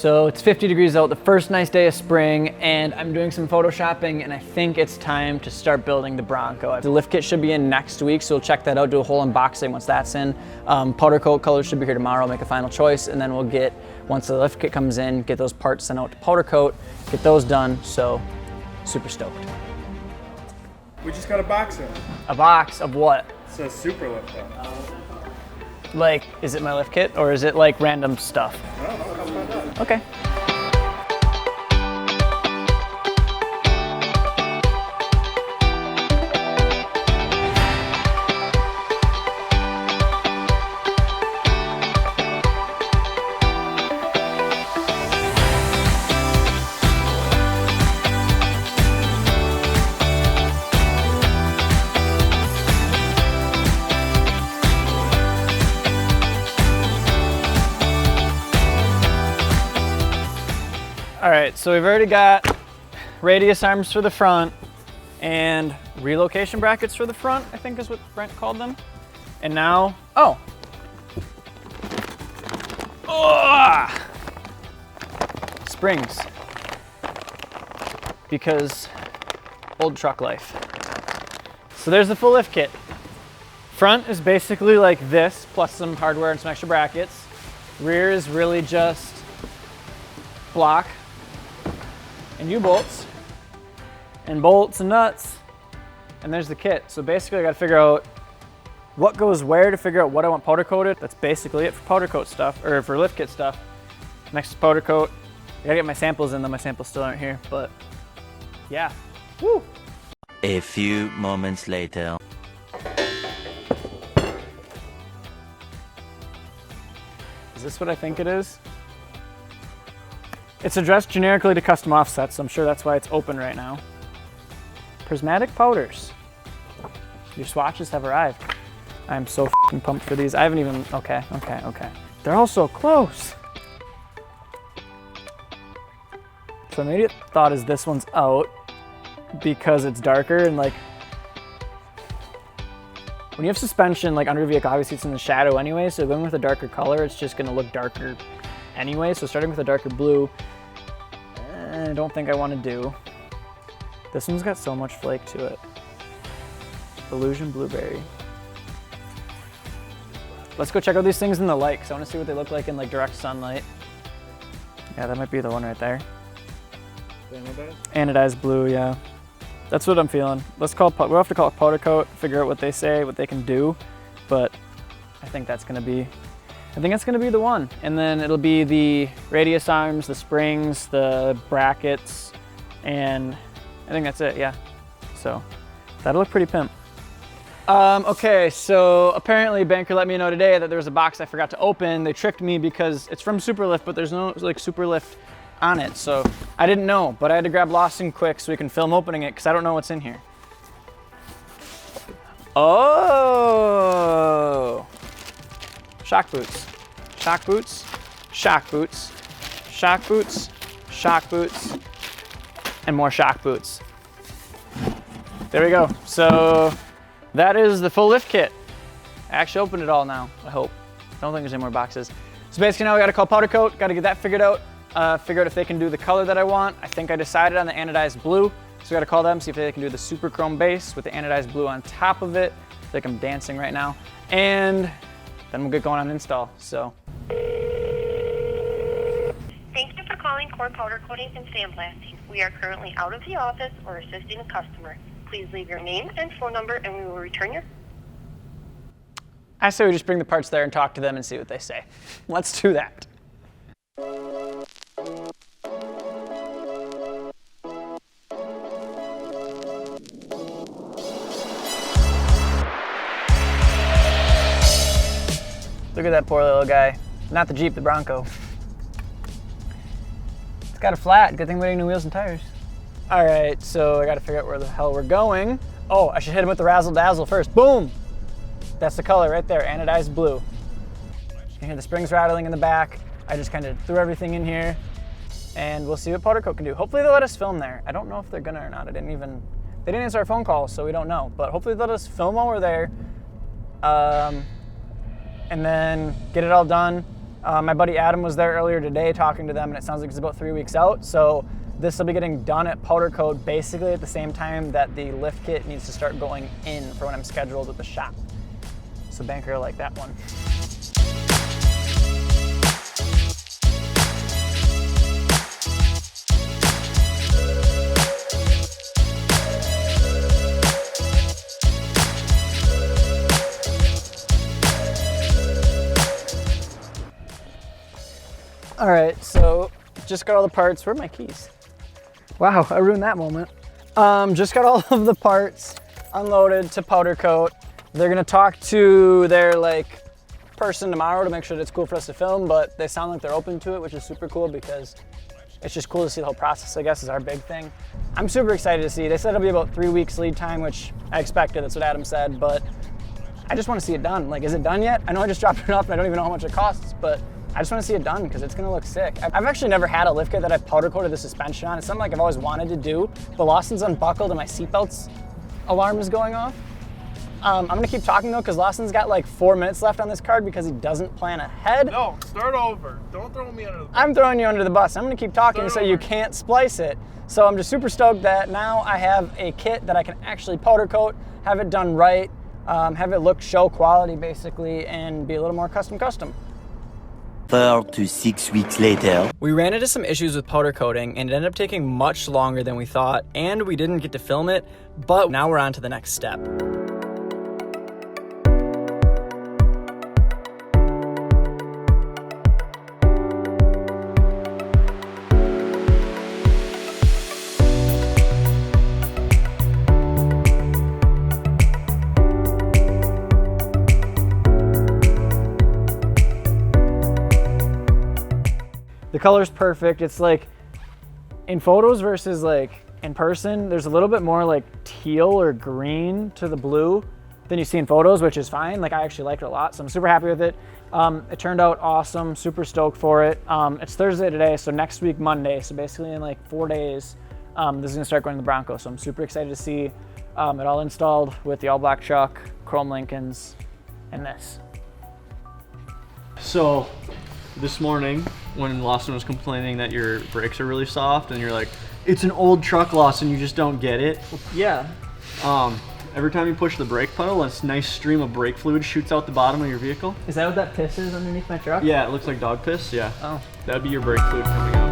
So it's 50 degrees out, the first nice day of spring, and I'm doing some photoshopping, and I think it's time to start building the Bronco. The lift kit should be in next week, so we'll check that out, do a whole unboxing once that's in. Powder coat colors should be here tomorrow, make a final choice, and then we'll get, once the lift kit comes in, get those parts sent out to powder coat, get those done, so super stoked. We just got a box in. A box of what? It says Super Lift on it. Like, is it my lift kit, or is it like random stuff? I don't know, how about that? Okay. All right, so we've already got radius arms for the front and relocation brackets for the front, I think is what Brent called them. And now, oh, springs, because old truck life. So there's the full lift kit. Front is basically like this, plus some hardware and some extra brackets. Rear is really just block and U-bolts and bolts and nuts, and there's the kit. So basically I gotta figure out what goes where to figure out what I want powder coated. That's basically it for powder coat stuff, or for lift kit stuff. Next is powder coat. I gotta get my samples in, though my samples still aren't here, but yeah. Woo! A few moments later. Is this what I think it is? It's addressed generically to custom offsets, so I'm sure that's why it's open right now. Prismatic powders. Your swatches have arrived. I'm so f***ing pumped for these. I haven't even, okay. They're all so close. So my immediate thought is this one's out because it's darker, and like, when you have suspension like under a vehicle, obviously it's in the shadow anyway, so going with a darker color, it's just gonna look darker anyway. So starting with a darker blue, I don't think I want to do. This one's got so much flake to it. Illusion Blueberry. Let's go check out these things in the light, because I want to see what they look like in like direct sunlight. Yeah, that might be the one right there. Anodized? Anodized blue, yeah. That's what I'm feeling. We'll have to call it powder coat, figure out what they say, what they can do, but I think that's gonna be the one. And then it'll be the radius arms, the springs, the brackets, and I think that's it, yeah. So that'll look pretty pimp. Okay, so apparently Banker let me know today that there was a box I forgot to open. They tricked me because it's from Superlift, but there's no like Superlift on it. So I didn't know, but I had to grab Lawson quick so we can film opening it because I don't know what's in here. Oh! Shock boots, shock boots, shock boots, shock boots, shock boots, and more shock boots. There we go. So that is the full lift kit. I actually opened it all now, I hope. I don't think there's any more boxes. So basically now we gotta call powder coat, gotta get that figured out, figure out if they can do the color that I want. I think I decided on the anodized blue, so we gotta call them, see if they can do the super chrome base with the anodized blue on top of it. Like I'm dancing right now. And then we'll get going on install, so. Thank you for calling Core Powder Coating and Sandblasting. We are currently out of the office or assisting a customer. Please leave your name and phone number and we will return your... I say we just bring the parts there and talk to them and see what they say. Let's do that. Look at that poor little guy. Not the Jeep, the Bronco. It's got a flat. Good thing we didn't new wheels and tires. All right, so I gotta figure out where the hell we're going. Oh, I should hit him with the razzle dazzle first. Boom! That's the color right there, anodized blue. You can hear the springs rattling in the back. I just kind of threw everything in here, and we'll see what powder coat can do. Hopefully they'll let us film there. I don't know if they're gonna or not. They didn't answer our phone call, so we don't know. But hopefully they'll let us film while we're there. And then get it all done, My buddy Adam was there earlier today talking to them, and it sounds like it's about 3 weeks out. So this will be getting done at powder coat basically at the same time that the lift kit needs to start going in for when I'm scheduled at the shop. So banker like that one. All right, so just got all the parts. Where are my keys? Wow, I ruined that moment. Just got all of the parts unloaded to powder coat. They're gonna talk to their person tomorrow to make sure that it's cool for us to film, but they sound like they're open to it, which is super cool because it's just cool to see the whole process, I guess, is our big thing. I'm super excited to see. They said it'll be about 3 weeks lead time, which I expected, that's what Adam said, but I just wanna see it done. Is it done yet? I know I just dropped it off and I don't even know how much it costs, but I just want to see it done because it's going to look sick. I've actually never had a lift kit that I powder coated the suspension on. It's something I've always wanted to do. The Lawson's unbuckled and my seatbelt's alarm is going off. I'm going to keep talking though because Lawson's got 4 minutes left on this card because he doesn't plan ahead. No, start over. Don't throw me under the bus. I'm throwing you under the bus. I'm going to keep talking so you can't splice it. So I'm just super stoked that now I have a kit that I can actually powder coat, have it done right, have it look show quality basically, and be a little more custom. 4 to 6 weeks later. We ran into some issues with powder coating and it ended up taking much longer than we thought, and we didn't get to film it, but now we're on to the next step. The color's perfect. It's in photos versus in person, there's a little bit more teal or green to the blue than you see in photos, which is fine. I actually like it a lot, so I'm super happy with it. It turned out awesome, super stoked for it. It's Thursday today, so next week, Monday, so basically in 4 days, this is gonna start going to the Bronco, so I'm super excited to see it all installed with the all black truck, chrome Lincolns, and this. So this morning when Lawson was complaining that your brakes are really soft and you're like, it's an old truck, Lawson, you just don't get it. Yeah. Every time you push the brake pedal, a nice stream of brake fluid shoots out the bottom of your vehicle. Is that what that piss is underneath my truck? Yeah, it looks like dog piss, yeah. Oh. That'd be your brake fluid coming out.